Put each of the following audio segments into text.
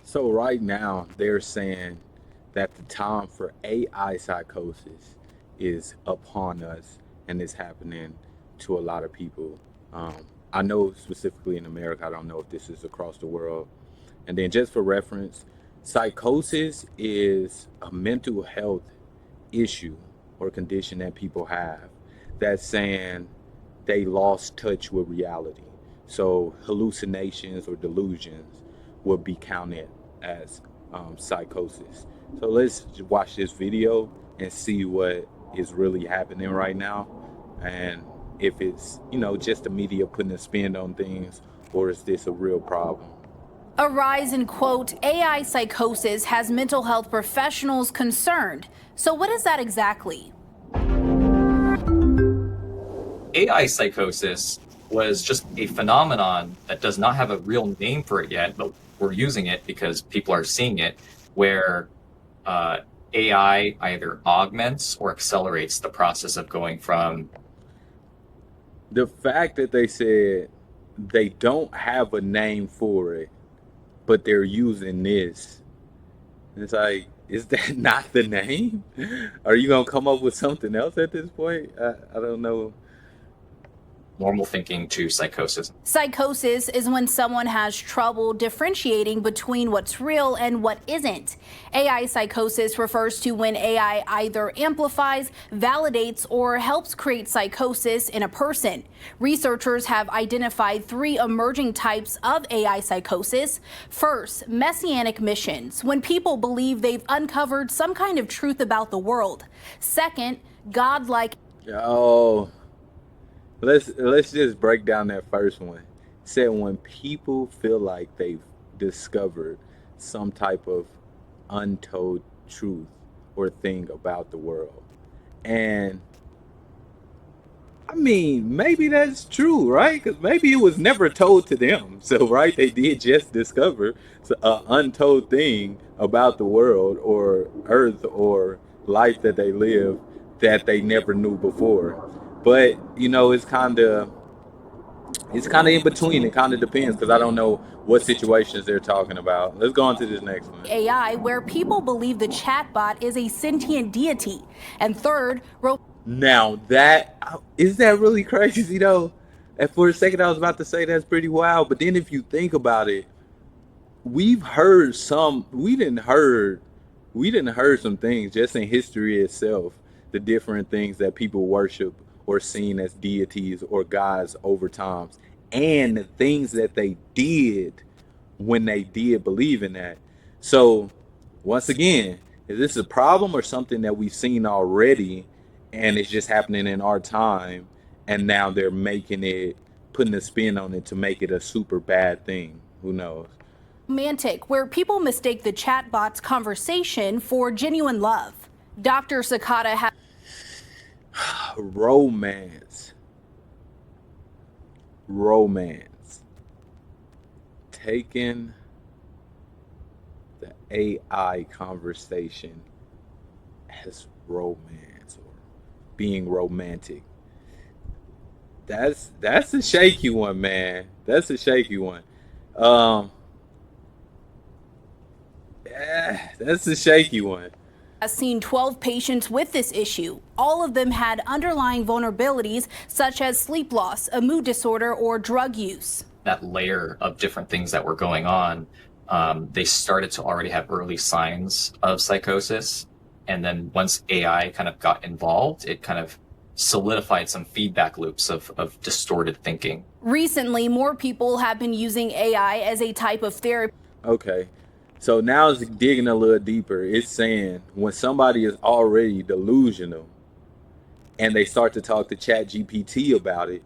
So right now they're saying that the time for AI psychosis is upon us and it's happening to a lot of people. Um, I know specifically in America, I don't know if this is across the world. And then just for reference, psychosis is a mental health issue or condition that people have that's saying they lost touch with reality. So hallucinations or delusions would be counted as psychosis. So let's watch this video and see what is really happening right now, and if it's just the media putting a spin on things, or is this a real problem? A rise in, quote, AI psychosis has mental health professionals concerned. So, what is that exactly? AI psychosis was just a phenomenon that does not have a real name for it yet, but we're using it because people are seeing it, where AI either augments or accelerates the process of going from. The fact that they said they don't have a name for it, but they're using this, it's like, is that not the name? Are you gonna come up with something else at this point? I don't know. Normal thinking to psychosis. Psychosis is when someone has trouble differentiating between what's real and what isn't. AI psychosis refers to when AI either amplifies, validates, or helps create psychosis in a person. Researchers have identified three emerging types of AI psychosis. First, messianic missions, when people believe they've uncovered some kind of truth about the world. Second, godlike. Oh, let's just break down that first one. It said when people feel like they've discovered some type of untold truth or thing about the world. And I mean, maybe that's true, right? Because maybe it was never told to them. So, right, they did just discover an untold thing about the world or Earth or life that they live that they never knew before. But it's kind of in between. It kind of depends because I don't know what situations they're talking about. Let's go on to this next one. AI, where people believe the chatbot is a sentient deity. And third, Now that is that really crazy though. And for a second, I was about to say that's pretty wild, but then if you think about it, we've heard some. We didn't heard some things just in history itself. The different things that people worship or seen as deities or gods over times, and the things that they did when they did believe in that. So, once again, is this a problem or something that we've seen already and it's just happening in our time and now they're making it, putting a spin on it to make it a super bad thing? Who knows? romantic, where people mistake the chatbot's conversation for genuine love. Dr. Sakata has Romance. Romance. Taking the AI conversation as romance or being romantic. That's a shaky one, man. That's a shaky one. Um, that's a shaky one. seen 12 patients with this issue. All of them had underlying vulnerabilities such as sleep loss, a mood disorder, or drug use. That layer of different things that were going on, they started to already have early signs of psychosis. And then once AI kind of got involved, it kind of solidified some feedback loops of distorted thinking. Recently, more people have been using AI as a type of therapy. Okay. So now it's digging a little deeper. It's saying when somebody is already delusional and they start to talk to ChatGPT about it,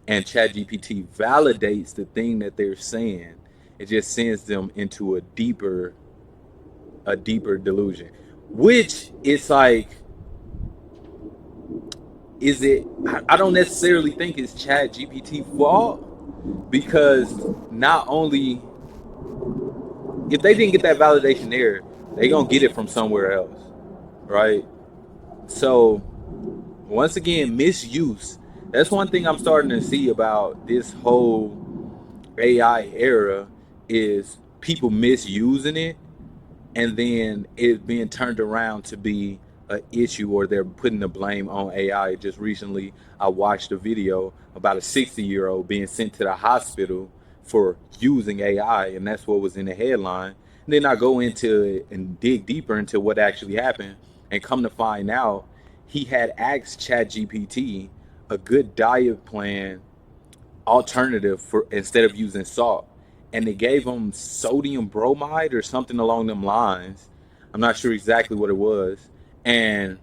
and ChatGPT validates the thing that they're saying, it just sends them into a deeper delusion. Which it's like, is it? I don't necessarily think it's ChatGPT fault, because not only if they didn't get that validation there, they gonna get it from somewhere else, right? So once again, misuse. That's one thing I'm starting to see about this whole AI era is people misusing it, and then it being turned around to be an issue, or they're putting the blame on AI. Just recently, I watched a video about a 60-year-old being sent to the hospital for using AI, and that's what was in the headline. And then I go into it and dig deeper into what actually happened, and come to find out he had asked ChatGPT a good diet plan alternative for instead of using salt, and they gave him sodium bromide or something along them lines. I'm not sure exactly what it was, and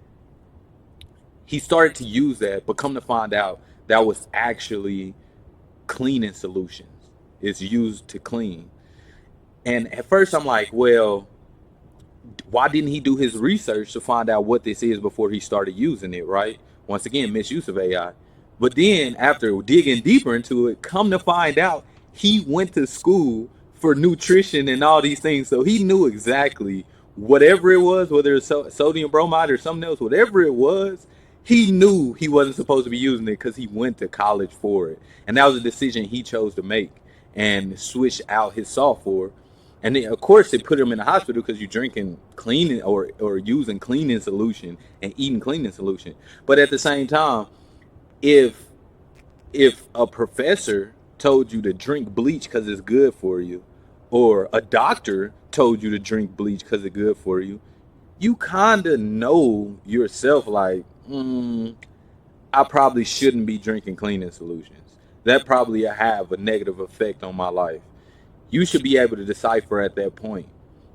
he started to use that, but come to find out that was actually cleaning solutions. It's used to clean. And at first I'm like, well, why didn't he do his research to find out what this is before he started using it, right? Once again, misuse of AI. But then after digging deeper into it, come to find out he went to school for nutrition and all these things. So he knew exactly whatever it was, whether it's sodium bromide or something else, whatever it was, he knew he wasn't supposed to be using it because he went to college for it. And that was a decision he chose to make and switch out his salt for. And then, of course, they put him in the hospital because you're drinking cleaning or using cleaning solution and eating cleaning solution. But at the same time, if a professor told you to drink bleach because it's good for you, or a doctor told you to drink bleach because it's good for you, you kind of know yourself like, I probably shouldn't be drinking cleaning solutions. That probably have a negative effect on my life. You should be able to decipher at that point.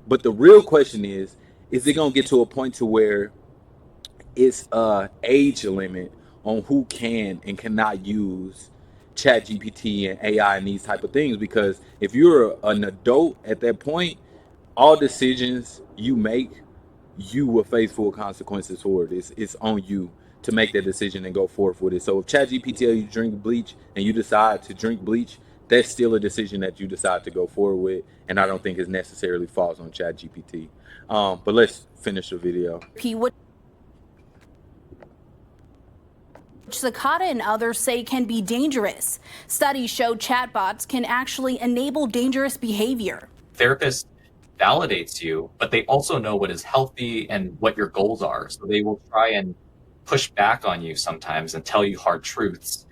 But the real question is it gonna get to a point to where it's a age limit on who can and cannot use chat gpt and AI and these type of things? Because if you're an adult at that point, all decisions you make, you will face full consequences for it. It's on you to make that decision and go forth with it. So if ChatGPT tell you to drink bleach and you decide to drink bleach, that's still a decision that you decide to go forward with, and I don't think it necessarily falls on ChatGPT. But let's finish the video. Which Cicada and others say can be dangerous. Studies show chatbots can actually enable dangerous behavior. Therapist validates you, but they also know what is healthy and what your goals are. So they will try and push back on you sometimes and tell you hard truths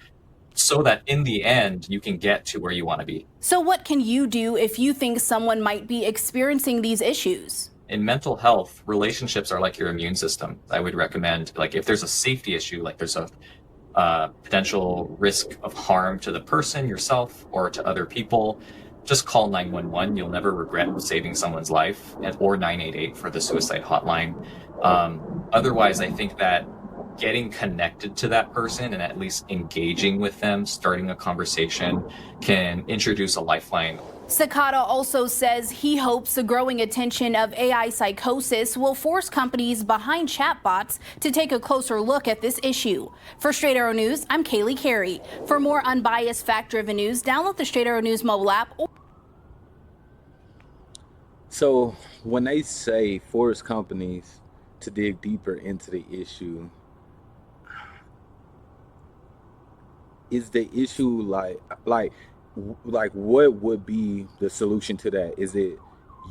so that in the end you can get to where you want to be. So what can you do if you think someone might be experiencing these issues? In mental health, relationships are like your immune system. I would recommend, like, if there's a safety issue, like there's a potential risk of harm to the person, yourself, or to other people, just call 911. You'll never regret saving someone's life, or 988 for the suicide hotline. Otherwise, I think that getting connected to that person and at least engaging with them, starting a conversation, can introduce a lifeline. Cicada also says he hopes the growing attention of AI psychosis will force companies behind chatbots to take a closer look at this issue. For Straight Arrow News, I'm Kaylee Carey. For more unbiased, fact-driven news, download the Straight Arrow News mobile app. So when they say force companies to dig deeper into the issue, is the issue like what would be the solution to that? Is it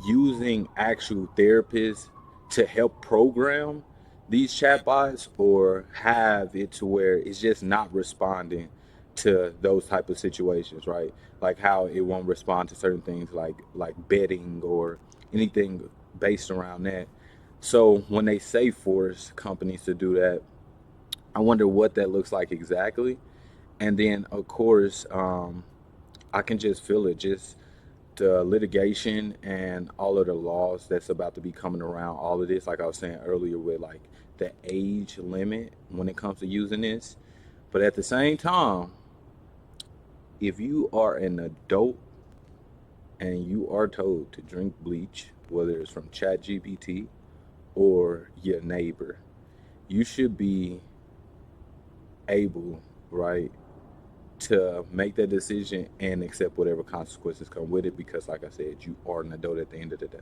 using actual therapists to help program these chatbots, or have it to where it's just not responding to those type of situations, right? Like how it won't respond to certain things like betting or anything based around that. So when they say force companies to do that, I wonder what that looks like exactly. And then of course, I can just feel it, just the litigation and all of the laws that's about to be coming around all of this, like I was saying earlier, with like the age limit when it comes to using this. But at the same time, if you are an adult and you are told to drink bleach, whether it's from ChatGPT or your neighbor, you should be able, right, to make that decision and accept whatever consequences come with it, because like I said, you are an adult at the end of the day.